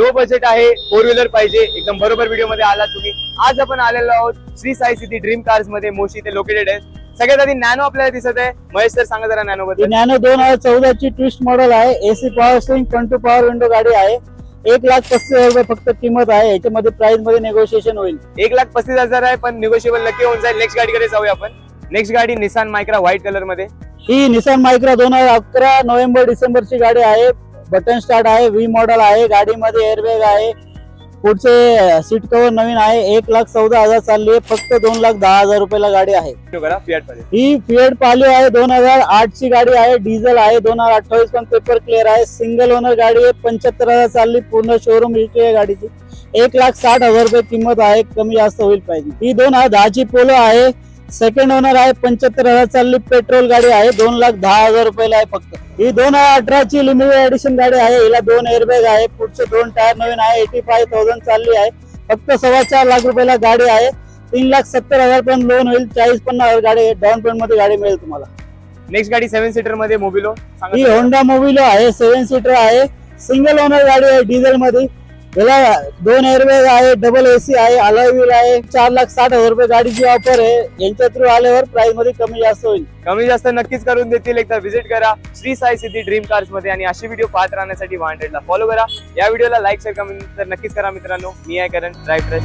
Low budget आहे, 4 wheeler पाहिजे, एकदम बरोबर व्हिडिओ मध्ये आलात तुम्ही। आज आपण आलेलो आहोत Shri Sai city dream cars मध्ये, मोशी ते लोकेटेड आहे। सगळ्यात आधी नॅनो आपल्याला दिसत आहे। महेश सर सांगा जरा नॅनो बद्दल। नॅनो 2014 ची ट्विस्ट मॉडेल आहे। AC power steering, front two power window गाडी आहे। 1,35,000 रुपये फक्त किंमत आहे। याच्यामध्ये प्राइस मध्ये नेगोशिएशन होईल। 1,35,000 आहे, पण निगोशिएबल नक्की होऊन जाईल। नेक्स्ट गाडीकडे जाऊया आपण। नेक्स्ट गाडी निसान मायक्रा व्हाईट कलर मध्ये। ही निसान मायक्रा 2011 नोव्हेंबर डिसेंबर ची गाडी आहे। बटन स्टार्ट आहे, व्ही मॉडेल आहे। गाडीमध्ये एअरबॅग आहे, पुढचे सीट कव्हर नवीन आहे। 1,14,000 चालली आहे, फक्त 2,10,000 रुपयाला गाडी आहे। फिएट मध्ये ही फिएट पालिओ आहे, 2008 ची गाडी आहे। डिझेल आहे, 2028 पण पेपर क्लिअर आहे। सिंगल ओनर गाडी आहे, 75,000 चालली, पूर्ण शोरूम हिस्ट्री आहे गाडीची। 1,60,000 रुपये किंमत आहे, कमी जास्त होईल पाहिजे। ही 2010 ची पोलो आहे, सेकंड ओनर आहे, 75,000 चालली, पेट्रोल गाडी आहे। 2,10,000 रुपयाला आहे फक्त। ही 2018 ची लिमिटेड एडिशन गाडी आहे। हिला 2 एअरबॅग आहे, पुढचे 2 टायर नवीन आहे। 85,000 चालली आहे, फक्त 4.25 लाख रुपयाला गाडी आहे। 3,70,000 पण लोन होईल। 40-50,000 गाडी डाऊन पेमेंट मध्ये गाडी मिळेल तुम्हाला। नेक्स्ट गाडी 7 सीटर मध्ये मोबिलो। ही होंडा मोबिलो आहे, 7 सीटर आहे, सिंगल ओनर गाडी आहे, डिझेल मध्ये। याला 2 एअरबॅग आहे, डबल एसी आहे, अलॉय व्हील आहे। 4,60,000 रुपये गाडीची ऑफर आहे। यांच्या थ्रू आल्यावर प्राइस मध्ये कमी जास्त होईल। कमी जास्त नक्कीच करून देतील। एकदा व्हिजिट करा Shri Sai city dream cars मध्ये, आणि अशी व्हिडिओ पाहत राहण्यासाठी 100 ला फॉलो करा। या व्हिडिओला लाईक शेअर कमेंट तर नक्कीच करा मित्रांनो। मी आहे करण, ड्राइव्ह फ्रेश,